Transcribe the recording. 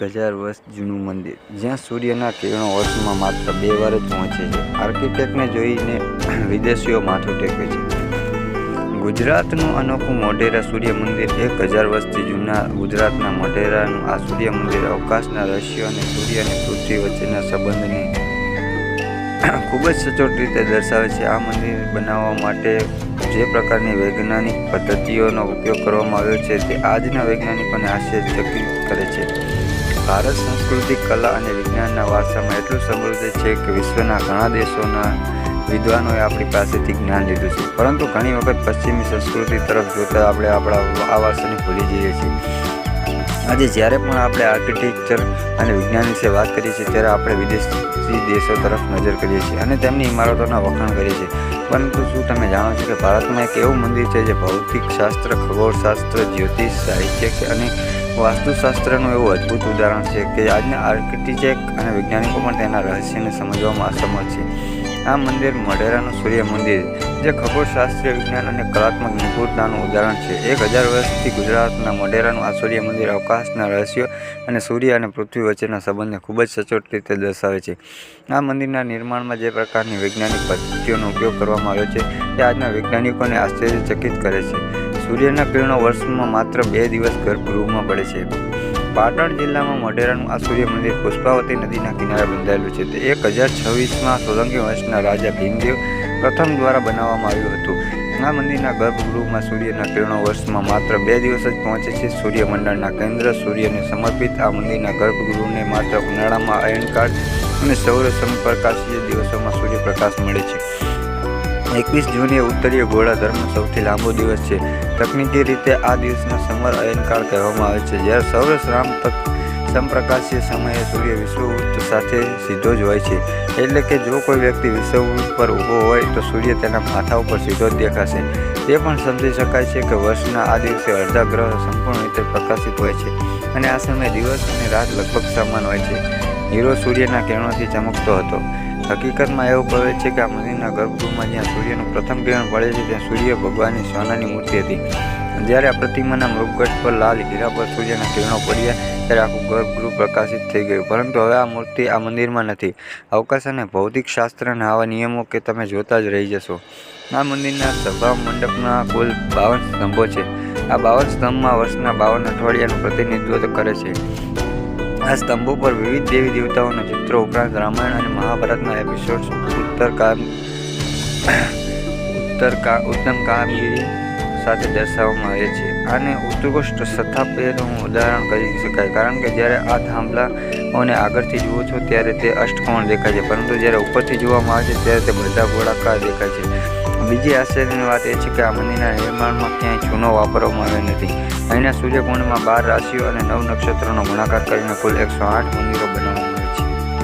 1000 વર્ષ જૂનું મંદિર, જ્યાં સૂર્યના કિરણો વર્ષમાં માત્ર 2 વાર જ પહોંચે છે. આર્કિટેક્ટને જોઈને વિદેશીઓ માથું ટેકે છે. ગુજરાતનું અનોખું મોઢેરા સૂર્ય મંદિર 1000 વર્ષથી જૂના ગુજરાતના મોઢેરાનું આ સૂર્ય મંદિર અવકાશના રહસ્યો અને સૂર્ય અને પૃથ્વી વચ્ચેના સંબંધને ખૂબ જ સચોટ રીતે દર્શાવે છે. આ મંદિર બનાવવા માટે જે પ્રકારની વૈજ્ઞાનિક પદ્ધતિઓનો ઉપયોગ કરવામાં આવ્યો છે તે આજના વૈજ્ઞાનિકોને આશ્ચર્યચકિત કરે છે. ભારત સંસ્કૃતિ, કલા અને વિજ્ઞાનના વારસામાં એટલું સમૃદ્ધ છે કે વિશ્વના ઘણા દેશોના વિદ્વાનોએ આપણી પાસેથી જ્ઞાન લીધું છે, પરંતુ ઘણી વખત પશ્ચિમી સંસ્કૃતિ તરફ જોતા આપણે આપણા આ વારસાને ભૂલી જઈએ છીએ. આજે જ્યારે પણ આપણે આર્કિટેક્ચર અને વિજ્ઞાન વિશે વાત કરીએ છીએ ત્યારે આપણે વિદેશી દેશો તરફ નજર કરીએ છીએ અને તેમની ઇમારતોના વખાણ કરીએ છીએ. પરંતુ શું તમે જાણો છો કે ભારતમાં એક એવું મંદિર છે જે ભૌતિક શાસ્ત્ર, ખગોળશાસ્ત્ર, જ્યોતિષ, સાહિત્ય અને વાસ્તુશાસ્ત્રનું એવું અદ્ભુત ઉદાહરણ છે કે આજના આર્કિટેક્ટ અને વૈજ્ઞાનિકો પણ તેના રહસ્યને સમજવામાં અસમર્થ છે. આ મંદિર મોઢેરાનું સૂર્ય મંદિર, જે ખગોળશાસ્ત્રીય વિજ્ઞાન અને કલાત્મક નિપુણતાનું ઉદાહરણ છે. 1000 વર્ષથી ગુજરાતના મોઢેરાનું આ સૂર્ય મંદિર અવકાશના રહસ્યો અને સૂર્ય અને પૃથ્વી વચ્ચેના સંબંધને ખૂબ જ સચોટ રીતે દર્શાવે છે. આ મંદિરના નિર્માણમાં જે પ્રકારની વૈજ્ઞાનિક પદ્ધતિઓનો ઉપયોગ કરવામાં આવ્યો છે તે આજના વૈજ્ઞાનિકોને આશ્ચર્યચકિત કરે છે. સૂર્યના કિરણો વર્ષમાં માત્ર 2 દિવસ ગર્ભગૃહમાં પડે છે. પાટણ જિલ્લામાં મોઢેરાનું આ સૂર્ય મંદિર પુષ્પાવતી નદીના કિનારે બંધાયેલું છે. તે 1026માં સોલંકી વંશના રાજા ભીમદેવ પ્રથમ દ્વારા બનાવવામાં આવ્યું હતું. આ મંદિરના ગર્ભગૃહમાં સૂર્યના કિરણો વર્ષમાં માત્ર 2 દિવસ જ પહોંચે છે. સૂર્યમંડળના કેન્દ્ર સૂર્યને સમર્પિત આ મંદિરના ગર્ભગૃહને માત્ર ઉનાળામાં અયનકાળ અને સૌર સમપ્રકાશીય દિવસોમાં સૂર્યપ્રકાશ મળે છે. 21 જૂન એ ઉત્તરીય ગોળાર્ધમાં સૌથી લાંબો દિવસ છે. તકનીકી રીતે આ દિવસને સમર અયનકાળ કહેવામાં આવે છે, જ્યારે સૌર સમપ્રકાશીય સમયે સૂર્ય વિષુવવૃત્ત સાથે સીધો જ હોય છે. એટલે કે જો કોઈ વ્યક્તિ વિષુવવૃત્ત પર ઊભો હોય તો સૂર્ય તેના માથા ઉપર સીધો જ દેખાશે. તે પણ સમજી શકાય છે કે વર્ષના આ દિવસે અડધા ગ્રહ સંપૂર્ણ રીતે પ્રકાશિત હોય છે અને આ સમયે દિવસ અને રાત લગભગ સમાન હોય છે. હીરો સૂર્યના કિરણોથી ચમકતો હતો. હકીકતમાં એવું કહે છે કે આ મંદિરના ગર્ભગૃહમાં જ્યાં સૂર્યનું પ્રથમ કિરણ પડે છે ત્યાં સૂર્ય ભગવાનની સોનાની મૂર્તિ હતી. જ્યારે આ પ્રતિમાના મૃગટ પર લાલ હીરા પર સૂર્યના કિરણો પડ્યા ત્યારે આખું ગર્ભગૃહ પ્રકાશિત થઈ ગયું. પરંતુ હવે આ મૂર્તિ આ મંદિરમાં નથી. અવકાશ અને ભૌતિક શાસ્ત્રના આવા નિયમો કે તમે જોતા જ રહી જશો. આ મંદિરના સભા મંડપના કુલ 52 સ્તંભો છે. આ 52 સ્તંભમાં વર્ષના 52 અઠવાડિયાનું પ્રતિનિધિત્વ કરે છે. આ સ્તંભો પર વિવિધ દેવી દેવતાઓના ચિત્રો ઉપરાંત રામાયણ અને મહાભારતના એપિસોડ્સ ઉત્તમ કામગીરી સાથે દર્શાવવામાં આવે છે. આને ઉત્કૃષ્ટ સ્થાપત્યનું ઉદાહરણ કહી શકાય, કારણ કે જ્યારે આ થાંભલાઓને આગળથી જુઓ છો ત્યારે તે અષ્ટકોણ દેખાય છે, પરંતુ જ્યારે ઉપરથી જોવામાં આવે છે ત્યારે તે બધા ગોળાકાર દેખાય છે. બીજી આશ્ચર્યની વાત એ છે કે આ મંદિરના નિર્માણમાં ક્યાંય ચૂનો વાપરવામાં આવ્યો નથી. અહીંના સૂર્યકુંડમાં 12 રાશિઓ અને 9 નક્ષત્રોનો ગુણાકાર કરીને કુલ 108 મંદિરો બનાવવામાં